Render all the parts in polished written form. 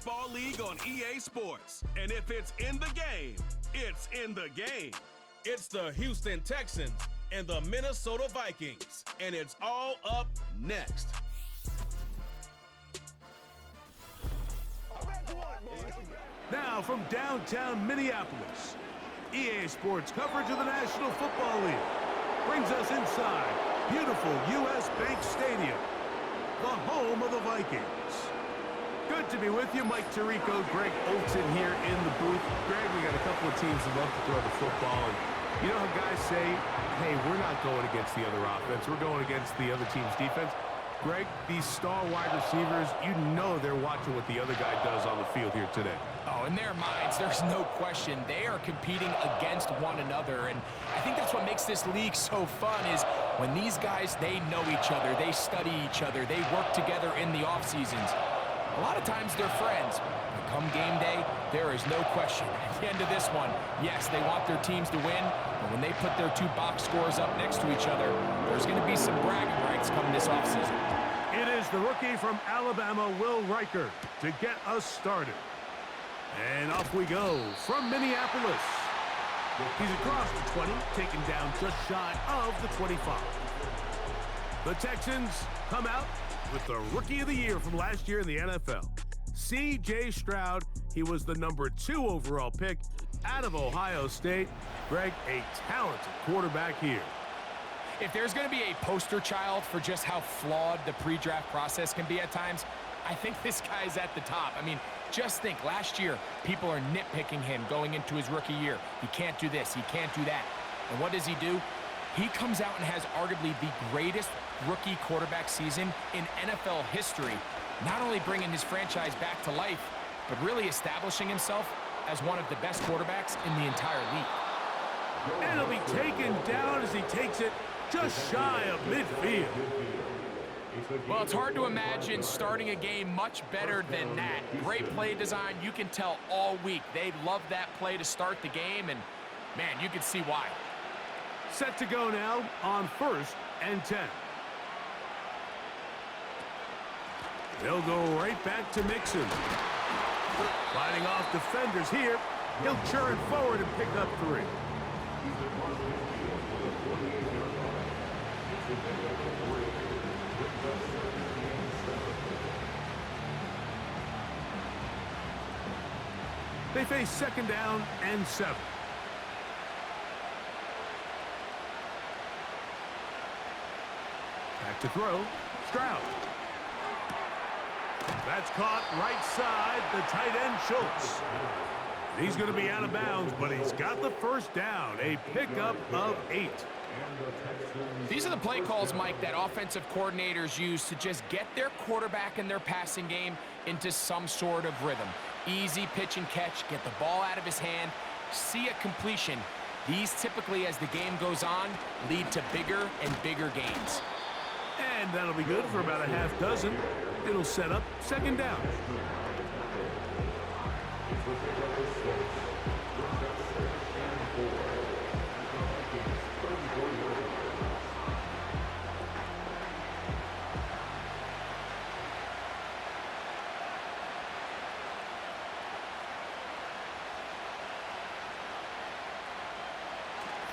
Football League on EA Sports. And if it's in the game, it's in the game. It's the Houston Texans and the Minnesota Vikings. And it's all up next. Now from downtown Minneapolis, EA Sports coverage of the National Football League brings us inside beautiful U.S. Bank Stadium, the home of the Vikings. Good to be with you, Mike Tirico, Greg Olson here in the booth. Greg, we got a couple of teams that love to throw the football, and you know how guys say, hey, we're not going against the other offense, we're going against the other team's defense. Greg, these star wide receivers, you know they're watching what the other guy does on the field here today. Oh, in their minds, there's no question. They are competing against one another, and I think that's what makes this league so fun is when these guys, they know each other, they study each other, they work together in the off seasons. A lot of times they're friends. But come game day, there is no question. At the end of this one, yes, they want their teams to win, but when they put their two box scores up next to each other, there's going to be some bragging rights coming this offseason. It is the rookie from Alabama, Will Riker, to get us started. And off we go from Minneapolis. He's across the 20, taken down just shy of the 25. The Texans come out with the Rookie of the Year from last year in the NFL. C.J. Stroud, he was the #2 overall pick out of Ohio State. Greg, a talented quarterback here. If there's going to be a poster child for just how flawed the pre-draft process can be at times, I think this guy's at the top. I mean, just think, last year, people are nitpicking him going into his rookie year. He can't do this, he can't do that. And what does he do? He comes out and has arguably the greatest rookie quarterback season in NFL history, not only bringing his franchise back to life, but really establishing himself as one of the best quarterbacks in the entire league. And he'll be taken down as he takes it just shy of midfield. Well, it's hard to imagine starting a game much better than that. Great play design. You can tell all week they love that play to start the game, and, man, you can see why. Set to go now on 1st and 10. They'll go right back to Mixon. Fighting off defenders here. He'll churn forward and pick up 3. They face 2nd down and 7. Back to throw. Stroud. That's caught right side, the tight end Schultz. He's going to be out of bounds, but he's got the 1st down, a pickup of 8. These are the play calls, Mike, that offensive coordinators use to just get their quarterback and their passing game into some sort of rhythm. Easy pitch and catch, get the ball out of his hand, see a completion. These typically, as the game goes on, lead to bigger and bigger gains. And that'll be good for about a half dozen. It'll set up 2nd down.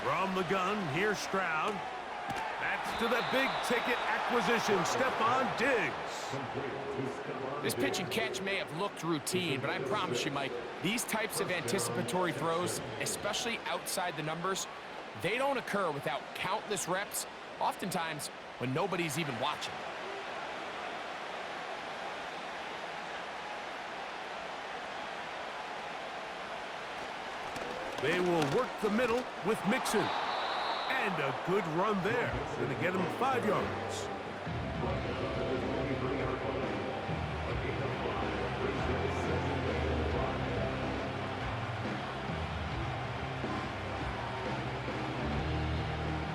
From the gun, here's Stroud. That's to the big-ticket acquisition, Stephon Diggs. This pitch and catch may have looked routine, but I promise you, Mike, these types of anticipatory throws, especially outside the numbers, they don't occur without countless reps, oftentimes when nobody's even watching. They will work the middle with Mixon. And a good run there. Going to get him 5 yards.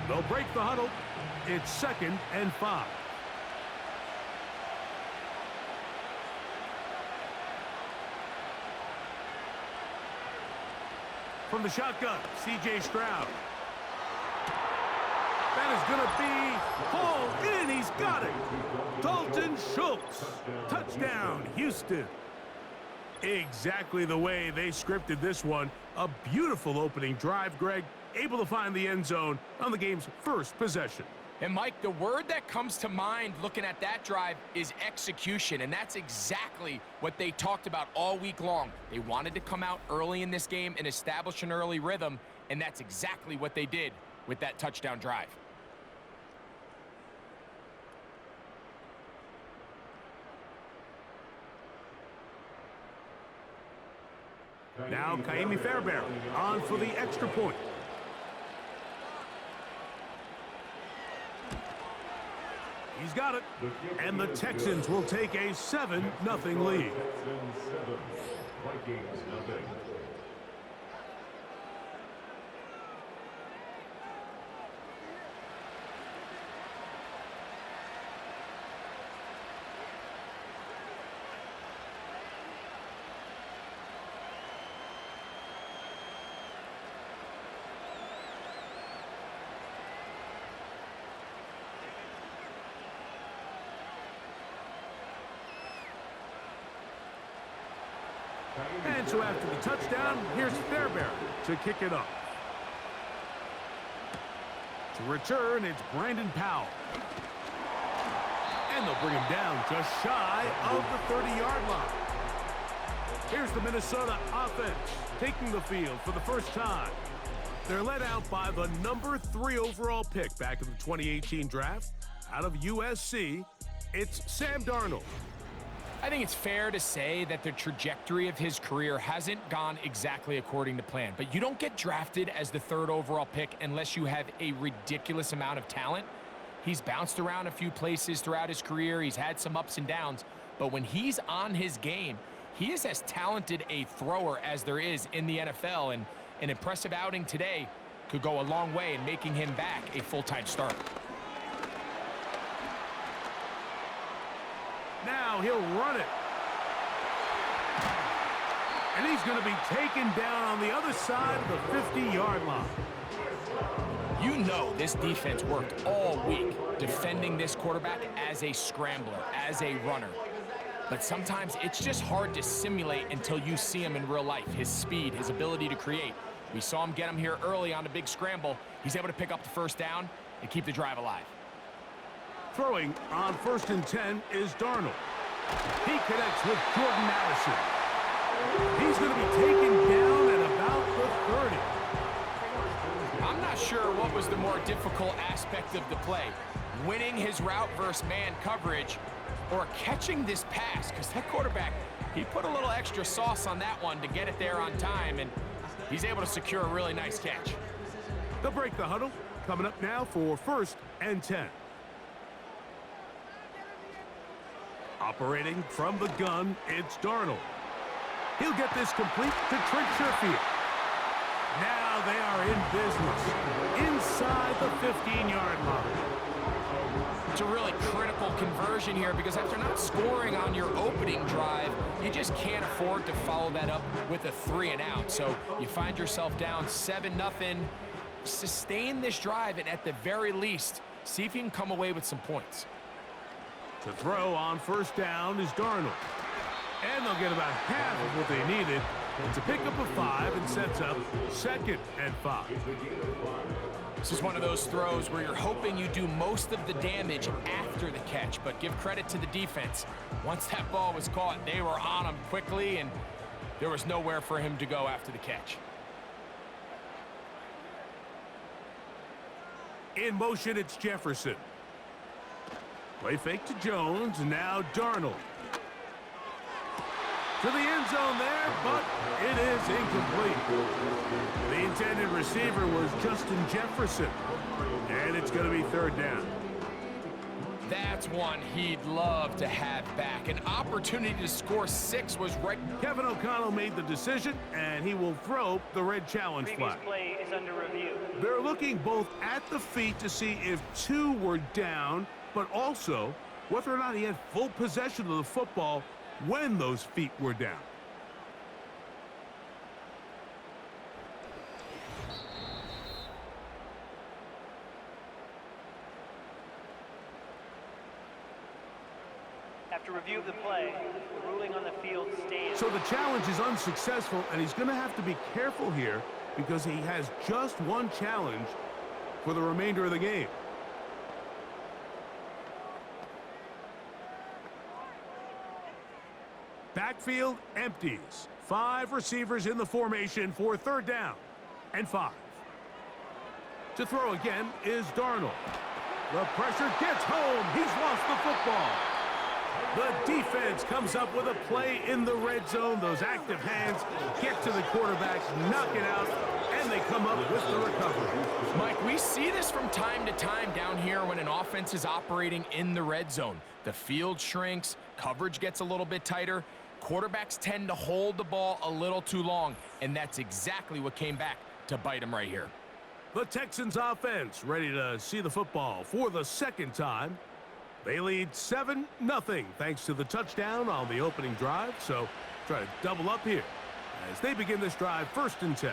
They'll break the huddle. It's 2nd and 5. From the shotgun, C.J. Stroud. That is going to be hauled in. He's got it. Dalton Schultz. Touchdown, Houston. Exactly the way they scripted this one. A beautiful opening drive, Greg. Able to find the end zone on the game's first possession. And, Mike, the word that comes to mind looking at that drive is execution, and that's exactly what they talked about all week long. They wanted to come out early in this game and establish an early rhythm, and that's exactly what they did with that touchdown drive. Now, Kaimi Fairbairn on for the extra point. He's got it. And the Texans will take a 7-0 lead. Vikings nothing. And so after the touchdown, here's Fairbairn to kick it off. To return, it's Brandon Powell. And they'll bring him down just shy of the 30-yard line. Here's the Minnesota offense taking the field for the first time. They're led out by the number 3 overall pick back in the 2018 draft out of USC. It's Sam Darnold. I think it's fair to say that the trajectory of his career hasn't gone exactly according to plan, but you don't get drafted as the 3rd overall pick unless you have a ridiculous amount of talent. He's bounced around a few places throughout his career. He's had some ups and downs, but when he's on his game, he is as talented a thrower as there is in the NFL, and an impressive outing today could go a long way in making him back a full-time starter. Now he'll run it. And he's going to be taken down on the other side of the 50-yard line. You know this defense worked all week defending this quarterback as a scrambler, as a runner. But sometimes it's just hard to simulate until you see him in real life, his speed, his ability to create. We saw him get him here early on the big scramble. He's able to pick up the first down and keep the drive alive. Throwing on 1st and 10 is Darnold. He connects with Jordan Addison. He's going to be taken down at about the 30. I'm not sure what was the more difficult aspect of the play, winning his route versus man coverage or catching this pass, because that quarterback, he put a little extra sauce on that one to get it there on time, and he's able to secure a really nice catch. They'll break the huddle. Coming up now for 1st and 10. Operating from the gun, it's Darnold. He'll get this complete to Trent Sherfield. Now they are in business inside the 15-yard line. It's a really critical conversion here because after not scoring on your opening drive, you just can't afford to follow that up with a 3-and-out. So you find yourself down 7-0. Sustain this drive and at the very least, see if you can come away with some points. To throw on 1st down is Darnold. And they'll get about half of what they needed. It's a pickup of 5 and sets up 2nd and 5. This is one of those throws where you're hoping you do most of the damage after the catch, but give credit to the defense. Once that ball was caught, they were on him quickly, and there was nowhere for him to go after the catch. In motion, it's Jefferson. Play fake to Jones, and now Darnold. To the end zone there, but it is incomplete. The intended receiver was Justin Jefferson, and it's going to be 3rd down. That's one he'd love to have back. An opportunity to score 6 was right. Kevin O'Connell made the decision, and he will throw the red challenge flag. Play is under review. They're looking both at the feet to see if 2 were down, but also whether or not he had full possession of the football when those feet were down. After After review of the play, the ruling on the field stands. So the challenge is unsuccessful, and he's going to have to be careful here because he has just one challenge for the remainder of the game. Backfield empties. 5 receivers in the formation for 3rd down and 5. To throw again is Darnold. The pressure gets home. He's lost the football. The defense comes up with a play in the red zone. Those active hands get to the quarterback, knock it out, and they come up with the recovery. Mike, we see this from time to time down here when an offense is operating in the red zone. The field shrinks, coverage gets a little bit tighter. Quarterbacks tend to hold the ball a little too long, and that's exactly what came back to bite him right here. The Texans offense ready to see the football for the 2nd time. They lead 7-0 thanks to the touchdown on the opening drive, so try to double up here as they begin this drive 1st and 10.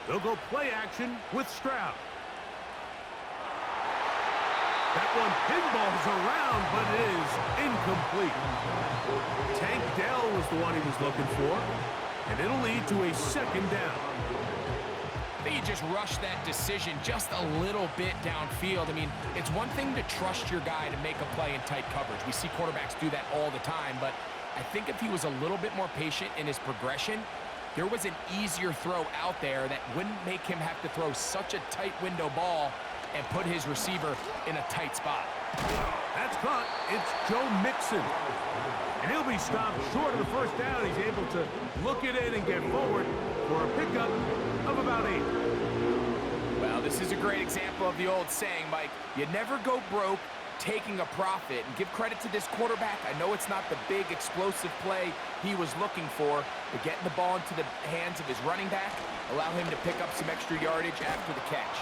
They'll go play action with Stroud. That one pinballs around, but it is incomplete. Tank Dell was the one he was looking for, and it'll lead to a 2nd down. I think he just rushed that decision just a little bit downfield. I mean, it's one thing to trust your guy to make a play in tight coverage. We see quarterbacks do that all the time, but I think if he was a little bit more patient in his progression, there was an easier throw out there that wouldn't make him have to throw such a tight window ball and put his receiver in a tight spot. That's caught. It's Joe Mixon. And he'll be stopped short of the 1st down. He's able to look it in and get forward for a pickup of about 8. Well, this is a great example of the old saying, Mike, you never go broke taking a profit. And give credit to this quarterback. I know it's not the big explosive play he was looking for, but getting the ball into the hands of his running back allow him to pick up some extra yardage after the catch.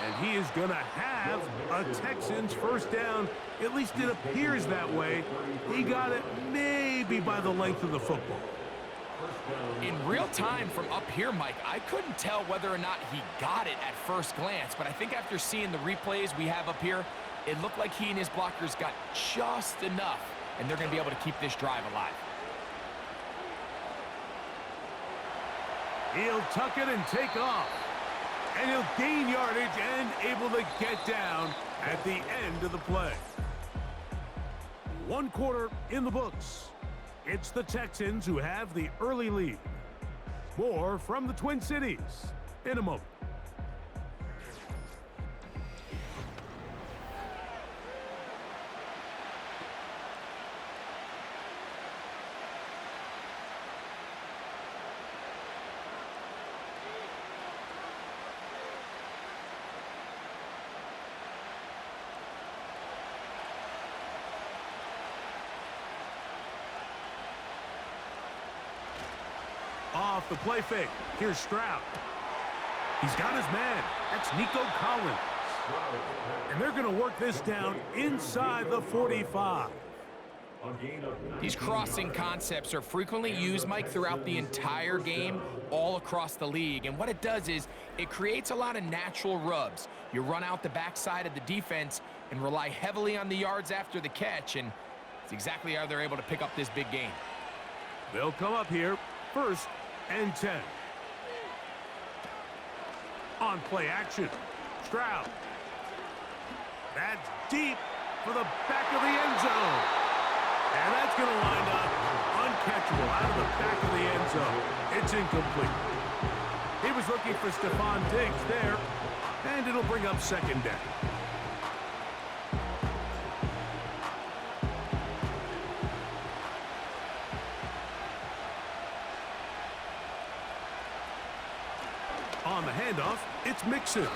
And he is going to have a Texans 1st down. At least it appears that way. He got it maybe by the length of the football. In real time from up here, Mike, I couldn't tell whether or not he got it at first glance, but I think after seeing the replays we have up here, it looked like he and his blockers got just enough, and they're going to be able to keep this drive alive. He'll tuck it and take off. And he'll gain yardage and able to get down at the end of the play. 1 quarter in the books. It's the Texans who have the early lead. More from the Twin Cities in a moment. Off the play fake. Here's Stroud. He's got his man. That's Nico Collins. And they're going to work this down inside the 45. These crossing concepts are frequently used, Mike, throughout the entire game, all across the league. And what it does is it creates a lot of natural rubs. You run out the backside of the defense and rely heavily on the yards after the catch, and it's exactly how they're able to pick up this big gain. They'll come up here 1st and 10. On play action, Stroud. That's deep for the back of the end zone. And that's going to wind up uncatchable out of the back of the end zone. It's incomplete. He was looking for Stephon Diggs there, and it'll bring up 2nd down. On the handoff, it's Mixon.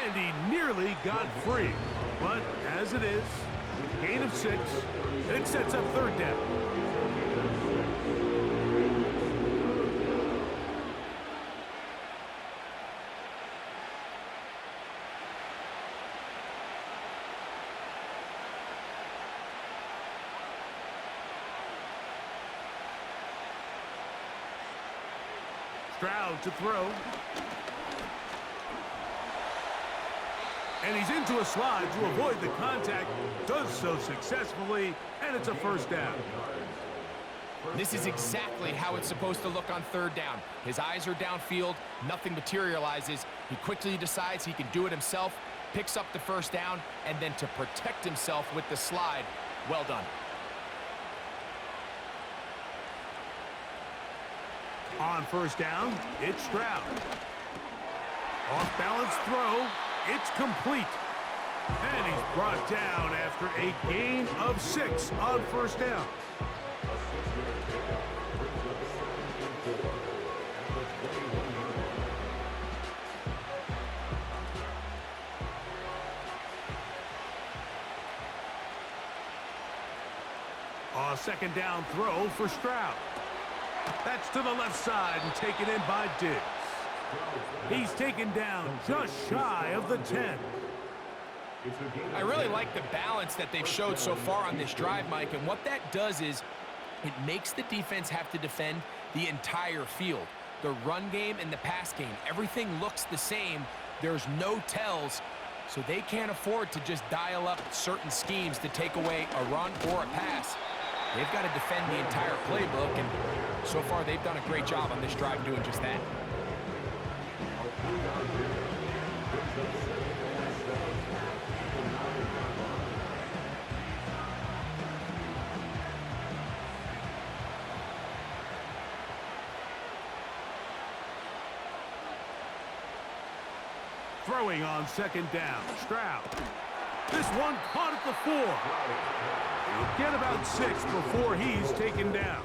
And he nearly got free. But as it is, gain of 6, it sets up 3rd down. Stroud to throw. And he's into a slide to avoid the contact. Does so successfully, and it's a first down. This is exactly how it's supposed to look on third down. His eyes are downfield, nothing materializes. He quickly decides he can do it himself, picks up the first down, and then to protect himself with the slide, well done. On first down, it's Stroud. Off balance throw, it's complete. And he's brought down after a gain of 6 on first down. A second down throw for Stroud. That's to the left side and taken in by Diggs. He's taken down just shy of the 10. I really like the balance that they've showed so far on this drive, Mike, and what that does is it makes the defense have to defend the entire field. The run game and the pass game, everything looks the same. There's no tells, so they can't afford to just dial up certain schemes to take away a run or a pass. They've got to defend the entire playbook, and so far they've done a great job on this drive doing just that. Throwing on second down, Stroud. This one caught at the 4. He'll get about 6 before he's taken down.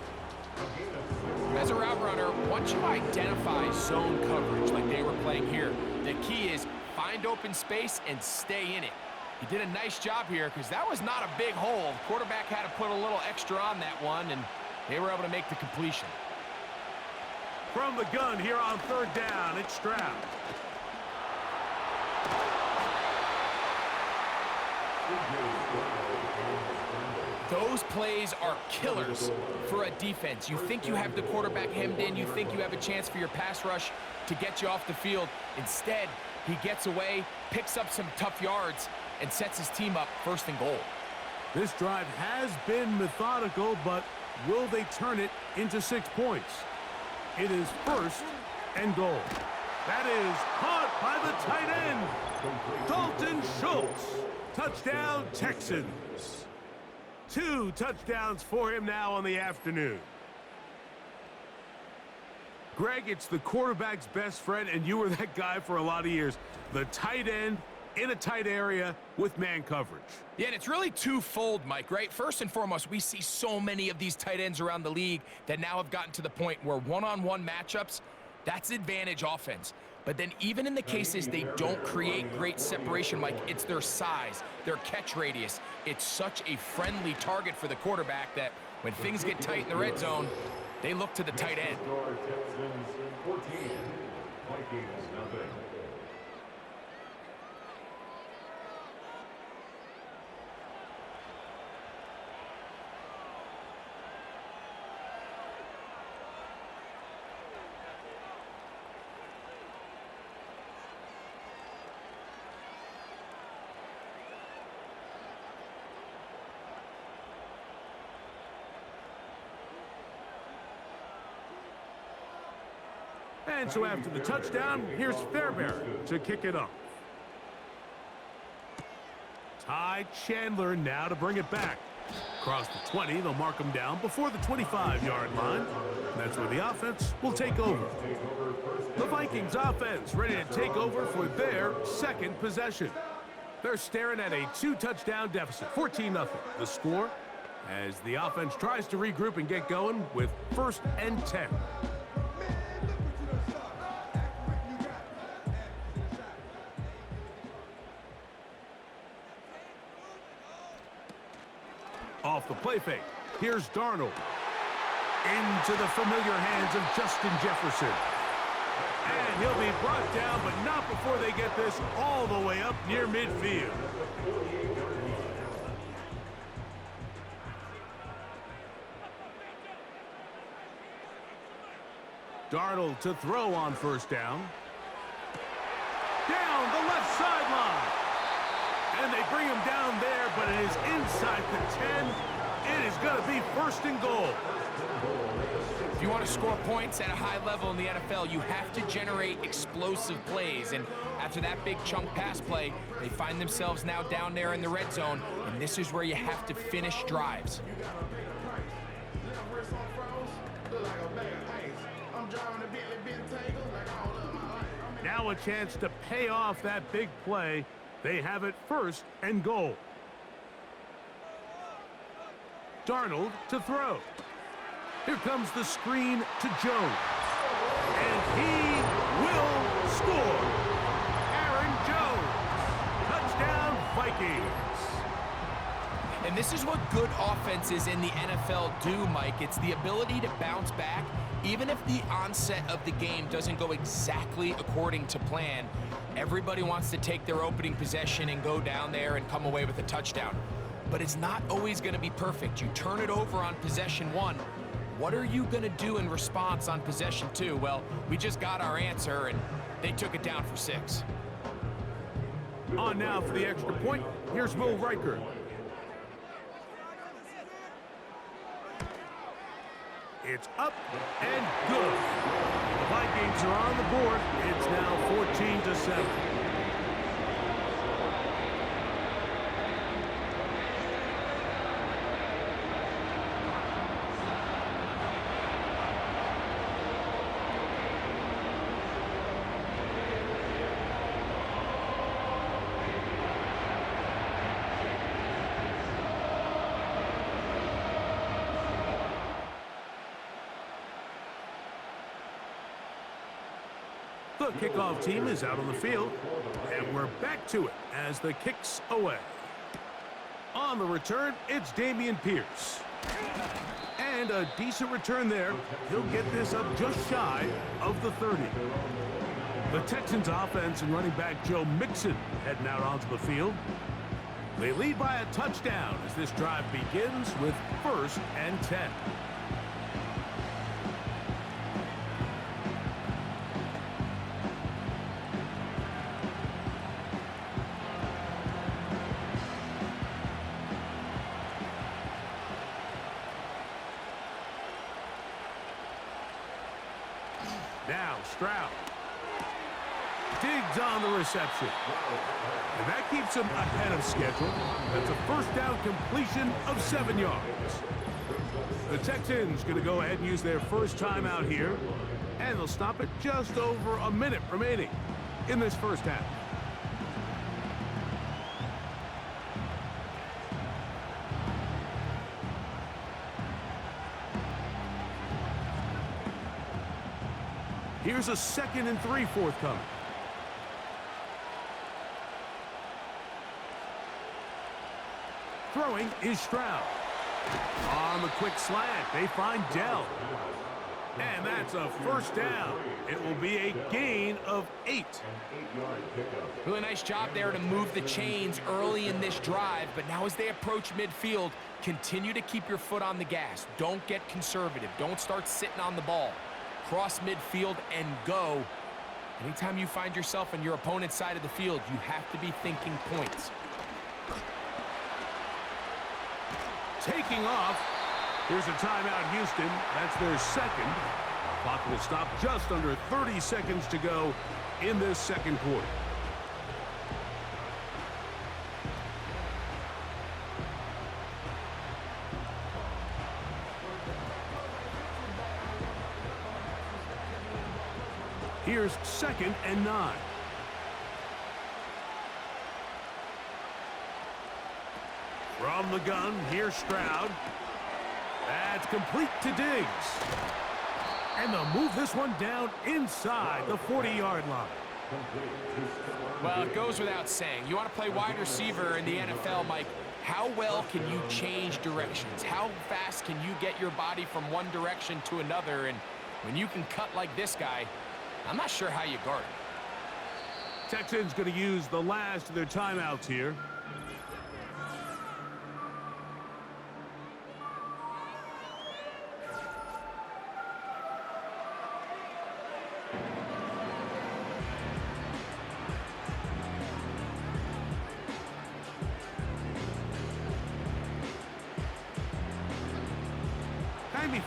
As a route runner, once you identify zone coverage like they were playing here, the key is find open space and stay in it. He did a nice job here because that was not a big hole. The quarterback had to put a little extra on that one, and they were able to make the completion. From the gun here on third down, it's Stroud. Those plays are killers for a defense. You think you have the quarterback hemmed in. You think you have a chance for your pass rush to get you off the field. Instead, he gets away, picks up some tough yards, and sets his team up first and goal. This drive has been methodical, but will they turn it into 6 points? It is first and goal. That is caught by the tight end, Dalton Schultz. Touchdown, Texans. 2 touchdowns for him now on the afternoon. Greg, it's the quarterback's best friend, and you were that guy for a lot of years. The tight end in a tight area with man coverage. Yeah, and it's really twofold, Mike, right? First and foremost, we see so many of these tight ends around the league that now have gotten to the point where one-on-one matchups, that's advantage offense. But then even in the cases they don't create great separation, Mike, it's their size, their catch radius. It's such a friendly target for the quarterback that when things get tight in the red zone, they look to the tight end. Texans 14, Vikings nothing. And so after the touchdown, here's Fairbairn to kick it off. Ty Chandler now to bring it back. Across the 20, they'll mark him down before the 25-yard line. That's where the offense will take over. The Vikings offense ready to take over for their second possession. They're staring at a 2-touchdown deficit, 14-0. The score as the offense tries to regroup and get going with 1st and 10. Off the play fake, here's Darnold. Into the familiar hands of Justin Jefferson. And he'll be brought down, but not before they get this all the way up near midfield. Darnold to throw on first down. Down the left sideline. And they bring him down there, but it is inside the 10. It is going to be first and goal. If you want to score points at a high level in the NFL, you have to generate explosive plays. And after that big chunk pass play, they find themselves now down there in the red zone, and this is where you have to finish drives. Now a chance to pay off that big play. They have it first and goal. Darnold to throw. Here comes the screen to Jones. And he will score. Aaron Jones. Touchdown, Vikings. And this is what good offenses in the NFL do, Mike. It's the ability to bounce back, even if the onset of the game doesn't go exactly according to plan. Everybody wants to take their opening possession and go down there and come away with a touchdown. But it's not always going to be perfect. You turn it over on possession 1. What are you going to do in response on possession 2? Well, we just got our answer, and they took it down for 6. On now for the extra point. Here's Will Riker. It's up and good. The Vikings are on the board. It's now 14-7. The kickoff team is out on the field, and we're back to it as the kick's away. On the return, it's Dameon Pierce. And a decent return there. He'll get this up just shy of the 30. The Texans offense and running back Joe Mixon heading out onto the field. They lead by a touchdown as this drive begins with 1st and 10. Now Stroud digs on the reception. And that keeps him ahead of schedule. That's a first down completion of 7 yards. The Texans going to go ahead and use their first timeout here. And they'll stop it just over a minute remaining in this first half. Here's a 2nd and 3 forthcoming. Throwing is Stroud. On the quick slant, they find Dell. And that's a first down. It will be a gain of 8. Really nice job there to move the chains early in this drive, but now as they approach midfield, continue to keep your foot on the gas. Don't get conservative. Don't start sitting on the ball. Cross midfield and go. Anytime you find yourself on your opponent's side of the field, you have to be thinking points. Taking off. Here's a timeout, Houston. That's their second. Clock will stop just under 30 seconds to go in this second quarter. Here's 2nd and 9. From the gun, here's Stroud. That's complete to Diggs. And they'll move this one down inside the 40-yard line. Well, it goes without saying. You want to play wide receiver in the NFL, Mike. How well can you change directions? How fast can you get your body from one direction to another? And when you can cut like this guy, I'm not sure how you guard it. Texans going to use the last of their timeouts here.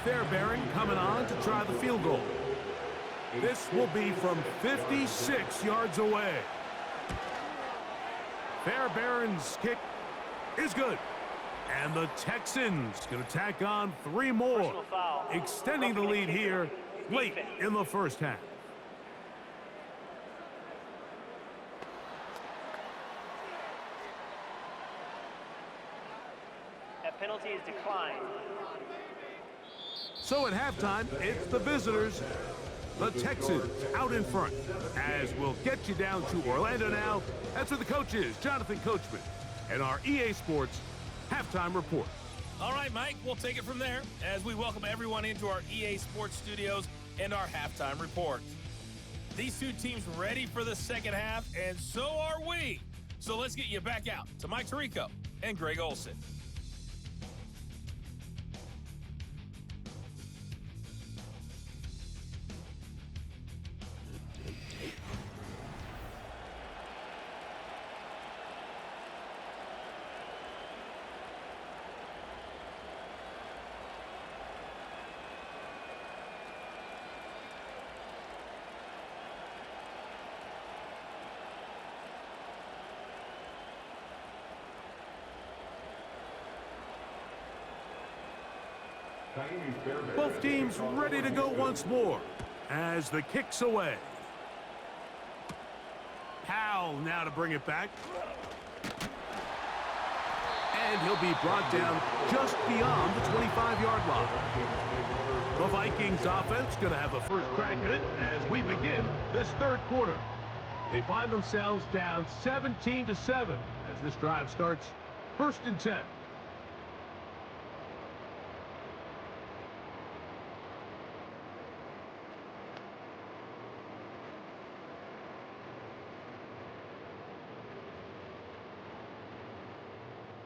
Fairbairn coming on to try the field goal. This will be from 56 yards away. Fairbairn's kick is good. And the Texans going to tack on 3 more, extending the lead here late in the first half. That penalty is declined. So at halftime, it's the visitors, the Texans, out in front. As we'll get you down to Orlando now, that's where the coach is, Jonathan Coachman, and our EA Sports halftime report. All right, Mike, we'll take it from there as we welcome everyone into our EA Sports studios and our halftime report. These two teams ready for the second half, and so are we. So let's get you back out to Mike Tirico and Greg Olson. Both teams ready to go once more as the kick's away. Powell now to bring it back. And he'll be brought down just beyond the 25-yard line. The Vikings offense going to have a first crack at it as we begin this third quarter. They find themselves down 17-7 as this drive starts 1st and 10.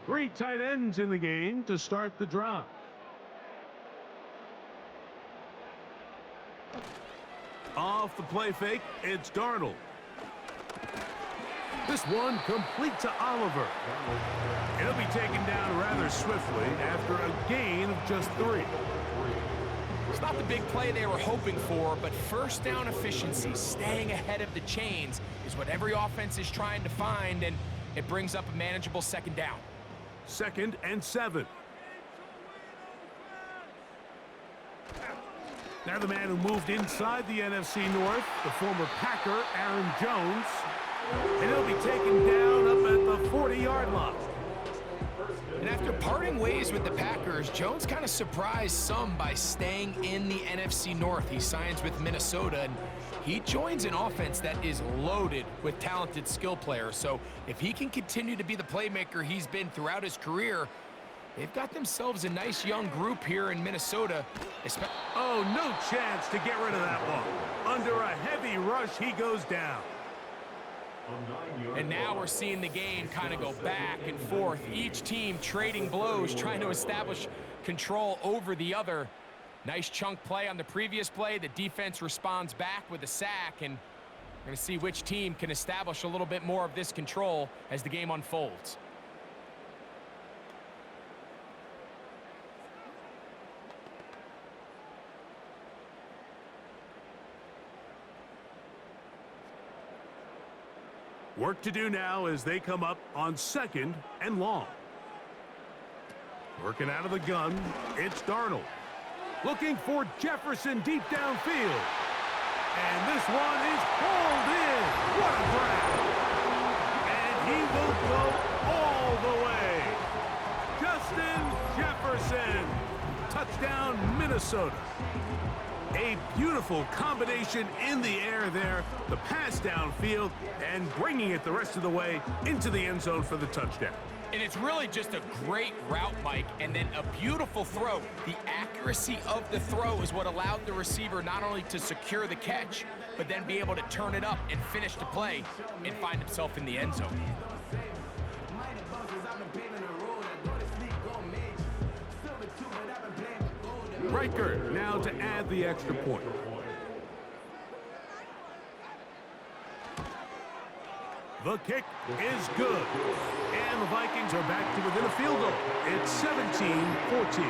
Three tight ends in the game to start the drive. Off the play fake, it's Darnold. This one complete to Oliver. It'll be taken down rather swiftly after a gain of just 3. It's not the big play they were hoping for, but first down efficiency, staying ahead of the chains, is what every offense is trying to find, and it brings up a manageable second down. 2nd and 7. Now the man who moved inside the NFC North, the former Packer, Aaron Jones. And he'll be taken down up at the 40-yard line. And after parting ways with the Packers, Jones kind of surprised some by staying in the NFC North. He signs with Minnesota, and he joins an offense that is loaded with talented skill players. So if he can continue to be the playmaker he's been throughout his career, they've got themselves a nice young group here in Minnesota. Oh, no chance to get rid of that one. Under a heavy rush, he goes down. And now we're seeing the game kind of go back and forth. Each team trading blows, trying to establish control over the other. Nice chunk play on the previous play. The defense responds back with a sack, and we're going to see which team can establish a little bit more of this control as the game unfolds. Work to do now as they come up on 2nd and long. Working out of the gun, it's Darnold. Looking for Jefferson deep downfield. And this one is pulled in. What a grab. And he will go all the way. Justin Jefferson. Touchdown, Minnesota. A beautiful combination in the air there. The pass downfield and bringing it the rest of the way into the end zone for the touchdown. And it's really just a great route, Mike, and then a beautiful throw. The accuracy of the throw is what allowed the receiver not only to secure the catch, but then be able to turn it up and finish the play and find himself in the end zone. Riker now to add the extra point. The kick is good. And the Vikings are back to within a field goal. It's 17-14.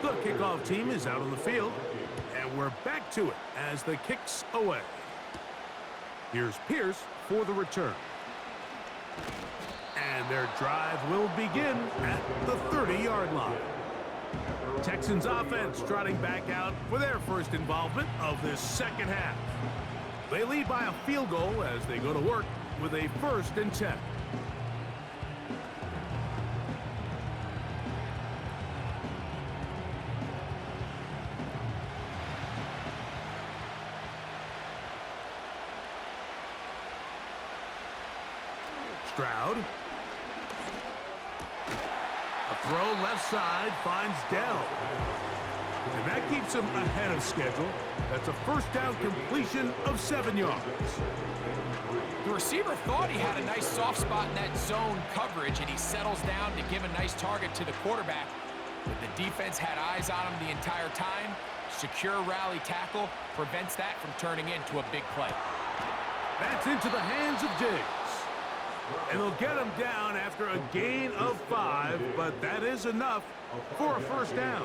The kickoff team is out on the field, and we're back to it as the kick's away. Here's Pierce for the return. And their drive will begin at the 30-yard line. Texans offense trotting back out for their first involvement of this second half. They lead by a field goal as they go to work with a 1st and 10. Stroud. A throw left side finds Dell. And that keeps him ahead of schedule. That's a first down completion of 7 yards. The receiver thought he had a nice soft spot in that zone coverage, and he settles down to give a nice target to the quarterback. But the defense had eyes on him the entire time. Secure rally tackle prevents that from turning into a big play. That's into the hands of Diggs. And they'll get him down after a gain of 5, but that is enough for a first down.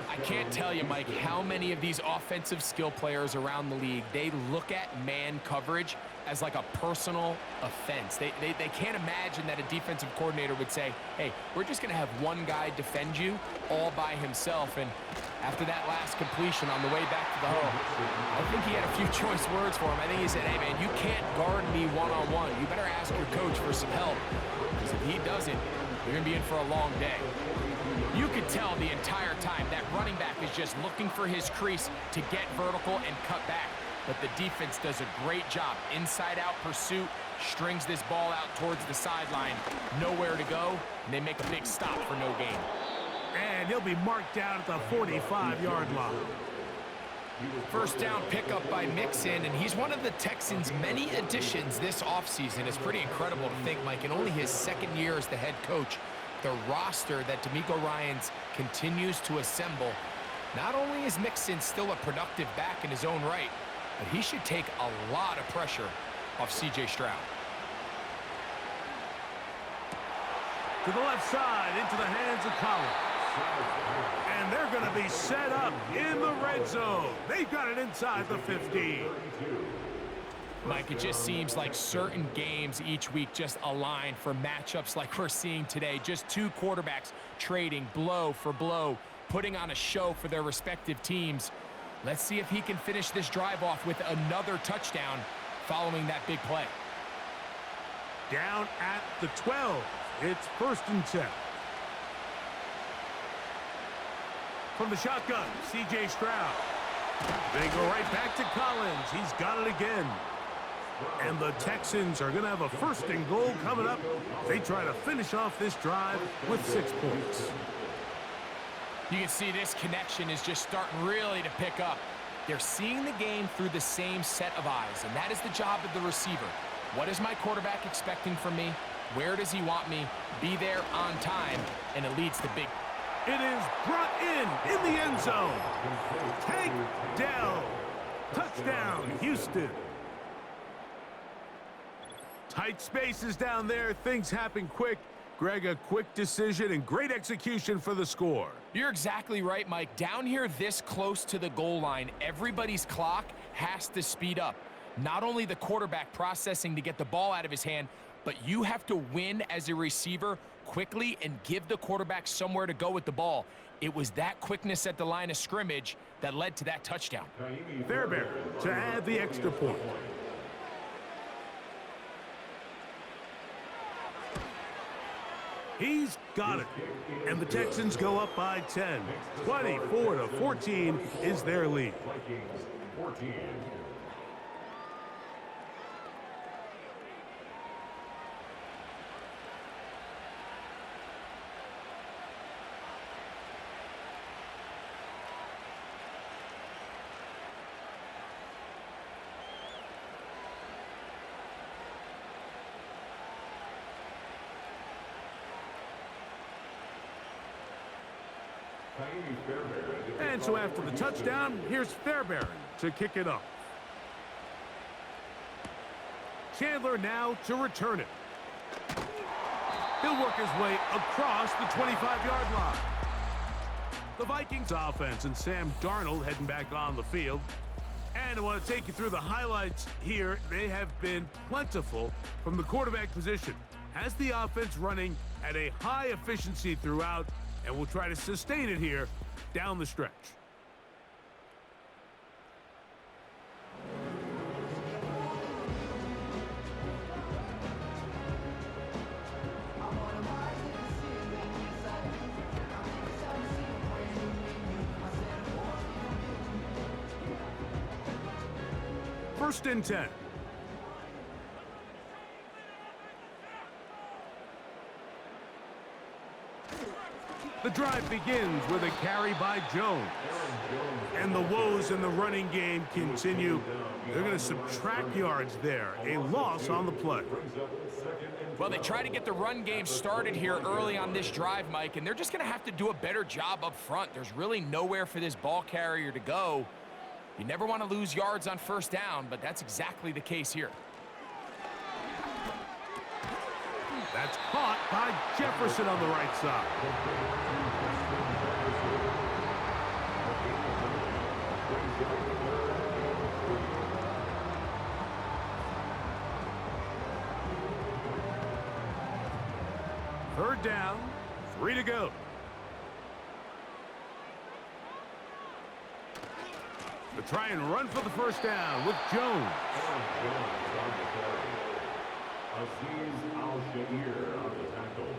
I can't tell you, Mike, how many of these offensive skill players around the league, they look at man coverage as like a personal offense. They can't imagine that a defensive coordinator would say, hey, we're just going to have one guy defend you all by himself. And after that last completion on the way back to the hole, I think he had a few choice words for him. I think he said, hey, man, you can't guard me one-on-one. You better ask your coach for some help, because if he doesn't, you're going to be in for a long day. You could tell the entire time that running back is just looking for his crease to get vertical and cut back. But the defense does a great job. Inside-out pursuit, strings this ball out towards the sideline. Nowhere to go, and they make a big stop for no gain. And he'll be marked down at the 45-yard line. First down pickup by Mixon, and he's one of the Texans' many additions this offseason. It's pretty incredible to think, Mike, in only his second year as the head coach, the roster that DeMeco Ryans continues to assemble. Not only is Mixon still a productive back in his own right, but he should take a lot of pressure off C.J. Stroud. To the left side, into the hands of Collins. And they're going to be set up in the red zone. They've got it inside the 15. Mike, it just seems like certain games each week just align for matchups like we're seeing today. Just two quarterbacks trading blow for blow, putting on a show for their respective teams. Let's see if he can finish this drive off with another touchdown following that big play. Down at the 12. It's 1st and 10. From the shotgun, C.J. Stroud. They go right back to Collins. He's got it again. And the Texans are going to have a 1st and goal coming up. They try to finish off this drive with 6 points. You can see this connection is just starting really to pick up. They're seeing the game through the same set of eyes, and that is the job of the receiver. What is my quarterback expecting from me? Where does he want me? Be there on time, and it leads to big. It is brought in the end zone. Tank Dell. Touchdown, Houston. Tight spaces down there. Things happen quick. Greg, a quick decision and great execution for the score. You're exactly right, Mike. Down here this close to the goal line, everybody's clock has to speed up. Not only the quarterback processing to get the ball out of his hand, but you have to win as a receiver quickly and give the quarterback somewhere to go with the ball. It was that quickness at the line of scrimmage that led to that touchdown. Fairbairn to add the extra point. He's got it. And the Texans go up by 10. 24-14 is their lead. Vikings 14. And so after the touchdown, here's Fairbairn to kick it off. Chandler now to return it. He'll work his way across the 25-yard line. The Vikings offense and Sam Darnold heading back on the field. And I want to take you through the highlights here. They have been plentiful from the quarterback position. Has the offense running at a high efficiency throughout, and will try to sustain it here down the stretch. First and 10. The drive begins with a carry by Jones. And the woes in the running game continue. They're going to subtract yards there. A loss on the play. Well, they try to get the run game started here early on this drive, Mike, and they're just going to have to do a better job up front. There's really nowhere for this ball carrier to go. You never want to lose yards on first down, but that's exactly the case here. That's caught by Jefferson on the right side. Third down, 3 to go. They try and run for the first down with Jones. Aziz Al-Shahir on the tackle.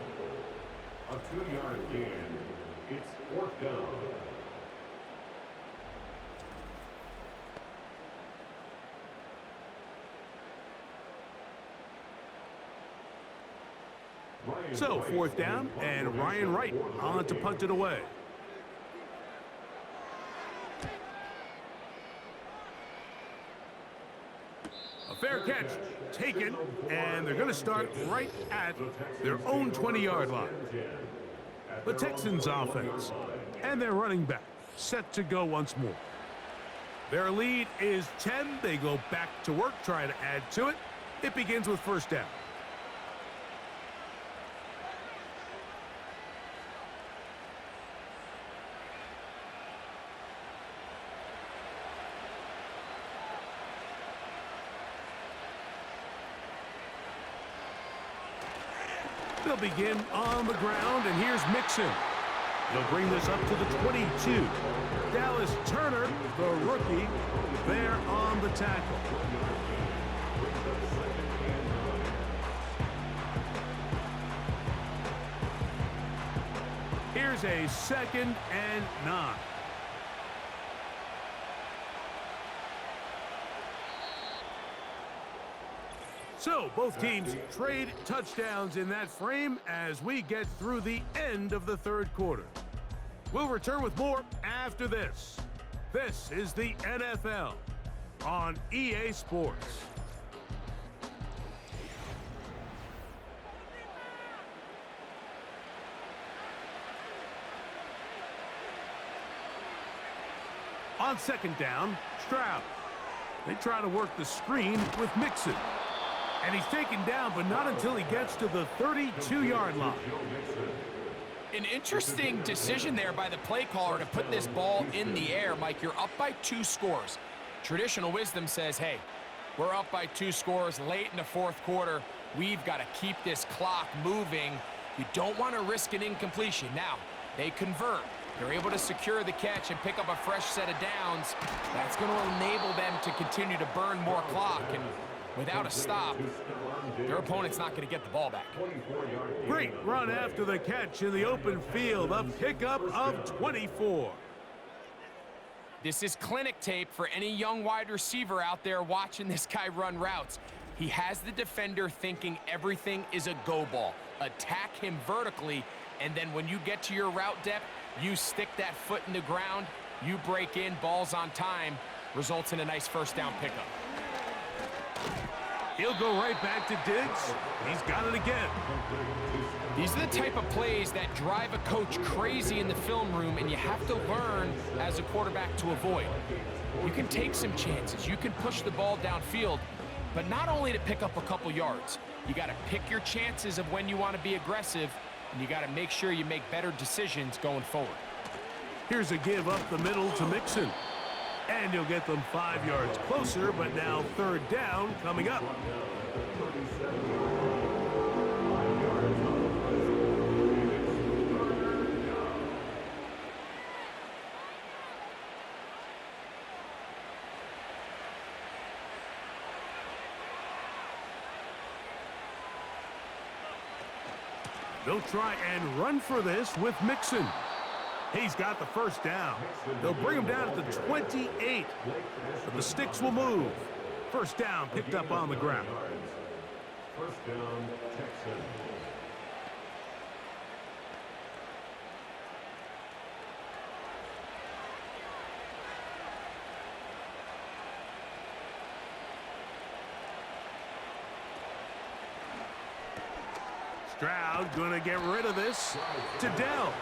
A 2-yard gain. It's 4th down. So, 4th down, and Ryan Wright on to punt it away. A fair catch taken, and they're going to start right at their own 20-yard line. The Texans offense and their running back set to go once more. Their lead is 10. They go back to work, trying to add to it. It begins with first down. They'll begin on the ground, and here's Mixon. They'll bring this up to the 22. Dallas Turner, the rookie, there on the tackle. Here's a 2nd and 9. So, both teams trade touchdowns in that frame as we get through the end of the third quarter. We'll return with more after this. This is the NFL on EA Sports. On second down, Stroud. They try to work the screen with Mixon. And he's taken down, but not until he gets to the 32-yard line. An interesting decision there by the play caller to put this ball in the air. Mike, you're up by 2 scores. Traditional wisdom says, hey, we're up by 2 scores late in the fourth quarter. We've got to keep this clock moving. You don't want to risk an incompletion. Now, they convert. They're able to secure the catch and pick up a fresh set of downs. That's going to enable them to continue to burn more clock. And without a stop, their opponent's not going to get the ball back. Great run after the catch in the open field. A pickup of 24. This is clinic tape for any young wide receiver out there watching this guy run routes. He has the defender thinking everything is a go ball. Attack him vertically, and then when you get to your route depth, you stick that foot in the ground, you break in, balls on time, results in a nice first down pickup. He'll go right back to Diggs. He's got it again. These are the type of plays that drive a coach crazy in the film room, and you have to learn as a quarterback to avoid. You can take some chances. You can push the ball downfield, but not only to pick up a couple yards. You got to pick your chances of when you want to be aggressive, and you got to make sure you make better decisions going forward. Here's a give up the middle to Mixon. And he'll get them 5 yards closer, but now third down coming up. They'll try and run for this with Mixon. He's got the first down. They'll bring him down at the 28. But the sticks will move. First down picked up on the ground. First down, Texans. Stroud going to get rid of this to Dell.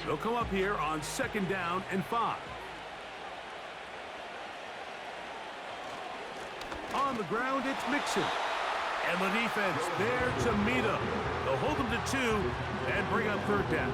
They'll come up here on 2nd down and 5. On the ground, it's Mixon. And the defense there to meet him. They'll hold him to 2 and bring up 3rd down.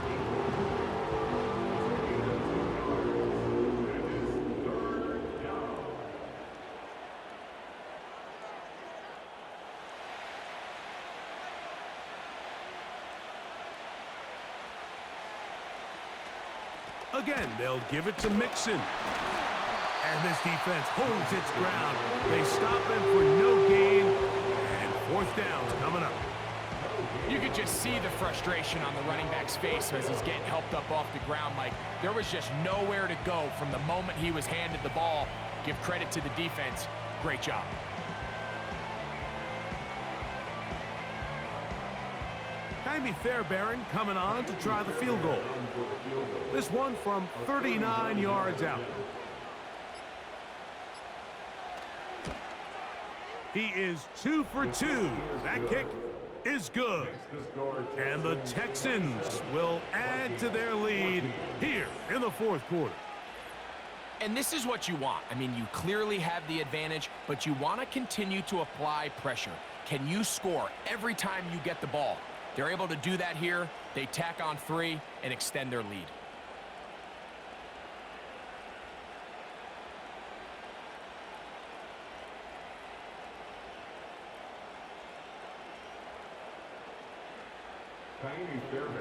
Again, they'll give it to Mixon. And this defense holds its ground. They stop him for no gain. And 4th down's coming up. You could just see the frustration on the running back's face as he's getting helped up off the ground, Mike. There was just nowhere to go from the moment he was handed the ball. Give credit to the defense. Great job. Jaime Fairbairn coming on to try the field goal. This one from 39 yards out. He is 2 for 2. That kick is good. And the Texans will add to their lead here in the 4th quarter. And this is what you want. I mean, you clearly have the advantage, but you want to continue to apply pressure. Can you score every time you get the ball? They're able to do that here. They tack on 3 and extend their lead.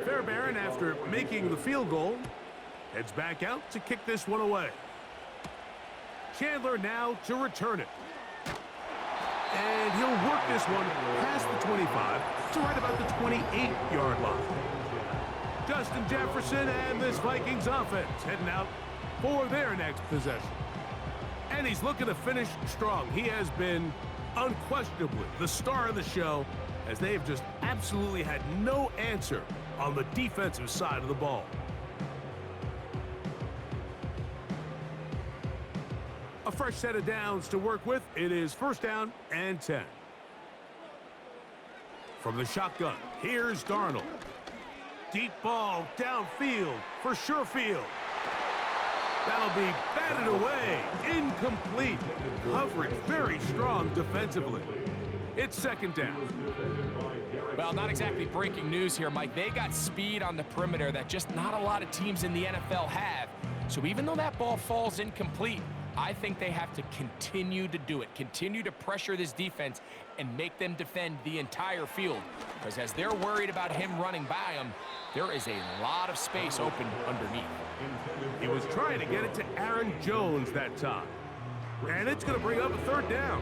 Fairbairn, after making the field goal, heads back out to kick this one away. Chandler now to return it. And he'll work this one past the 25 to right about the 28-yard line. Justin Jefferson and this Vikings offense heading out for their next possession. And he's looking to finish strong. He has been unquestionably the star of the show, as they have just absolutely had no answer on the defensive side of the ball. A fresh set of downs to work with. It is 1st down and 10. From the shotgun, here's Darnold. Deep ball downfield for Sherfield. That'll be batted away. Incomplete. Coverage very strong defensively. It's 2nd down. Well, not exactly breaking news here, Mike. They got speed on the perimeter that just not a lot of teams in the NFL have. So even though that ball falls incomplete, I think they have to continue to do it, continue to pressure this defense and make them defend the entire field. Because as they're worried about him running by them, there is a lot of space open underneath. He was trying to get it to Aaron Jones that time. And it's going to bring up a 3rd down.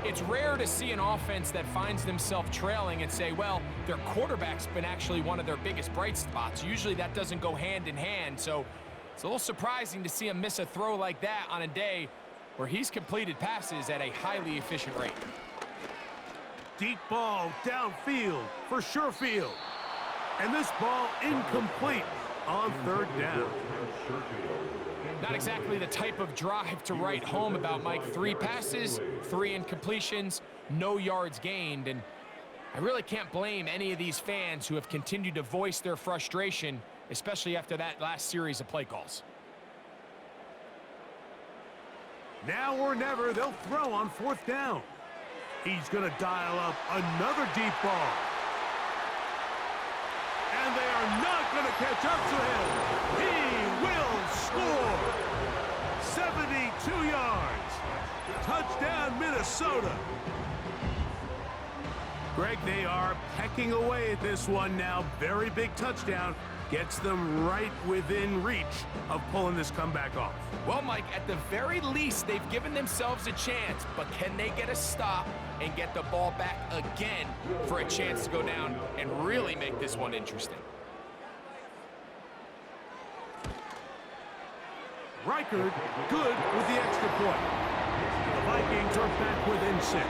It's rare to see an offense that finds themselves trailing and say, well, their quarterback's been actually one of their biggest bright spots. Usually that doesn't go hand in hand, so it's a little surprising to see him miss a throw like that on a day where he's completed passes at a highly efficient rate. Deep ball downfield for Sherfield. And this ball incomplete on 3rd down. Not exactly the type of drive to write home about, Mike. 3 passes, 3 incompletions, no yards gained. And I really can't blame any of these fans who have continued to voice their frustration, especially after that last series of play calls. Now or never, they'll throw on 4th down. He's going to dial up another deep ball. And they are not going to catch up to him. He will score. 72 yards. Touchdown, Minnesota. Greg, they are pecking away at this one now. Very big touchdown. Gets them right within reach of pulling this comeback off. Well, Mike, at the very least, they've given themselves a chance, but can they get a stop and get the ball back again for a chance to go down and really make this one interesting? Reichard, good with the extra point. The Vikings are back within 6.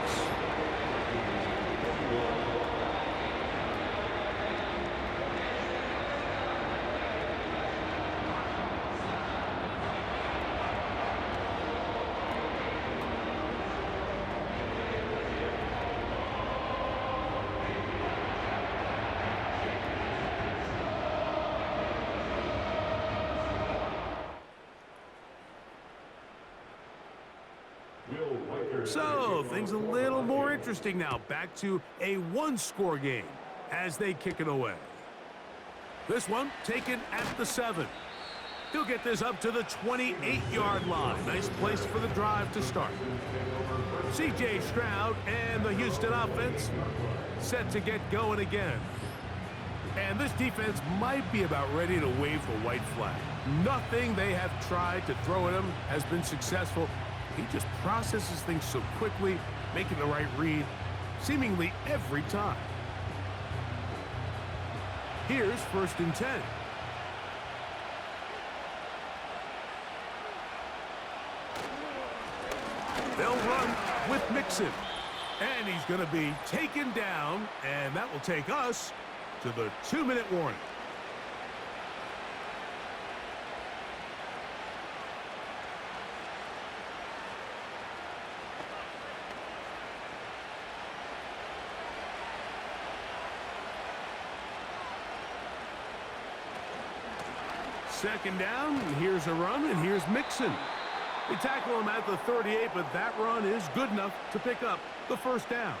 So, things a little more interesting now. Back to a one-score game as they kick it away. This one taken at the 7. He'll get this up to the 28-yard line. Nice place for the drive to start. C.J. Stroud and the Houston offense set to get going again. And this defense might be about ready to wave the white flag. Nothing they have tried to throw at him has been successful. He just processes things so quickly, making the right read, seemingly every time. Here's 1st and 10. They'll run with Mixon. And he's going to be taken down, and that will take us to the 2-minute warning. Second down, and here's a run, and here's Mixon. They tackle him at the 38, but that run is good enough to pick up the 1st down.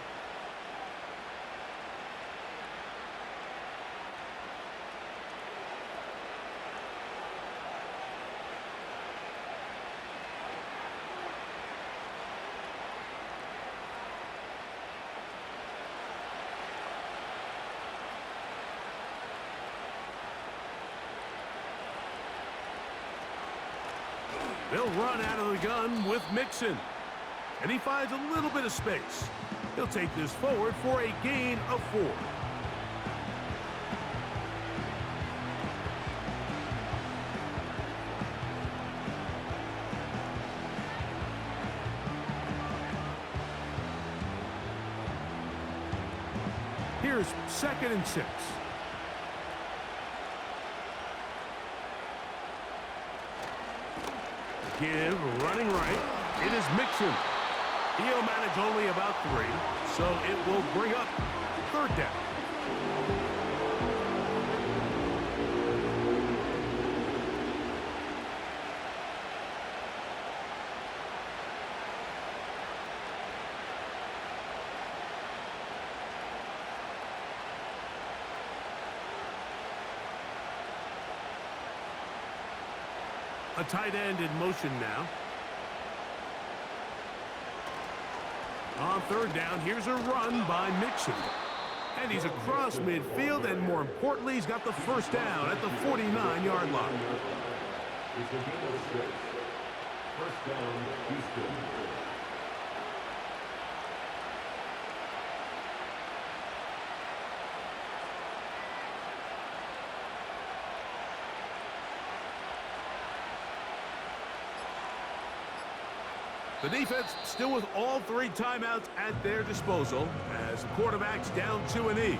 They'll run out of the gun with Mixon. And he finds a little bit of space. He'll take this forward for a gain of 4. Here's 2nd and 6. Give, running right. It is Mixon. He'll manage only about 3, so it will bring up 3rd down. A tight end in motion now. On 3rd down, here's a run by Mixon. And he's across midfield, and more importantly, he's got the 1st down at the 49-yard line. It's a gain of 6. 1st down, Houston. The defense still with all 3 timeouts at their disposal as the quarterback's down to an E.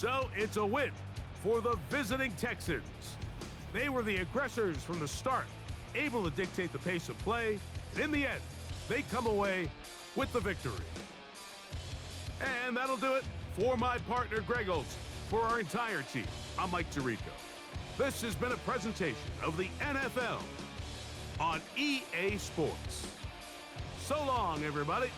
So it's a win for the visiting Texans. They were the aggressors from the start, able to dictate the pace of play, and in the end, they come away with the victory. And that'll do it for my partner, Greg Olson. For our entire team, I'm Mike Tirico. This has been a presentation of the NFL on EA Sports. So long, everybody.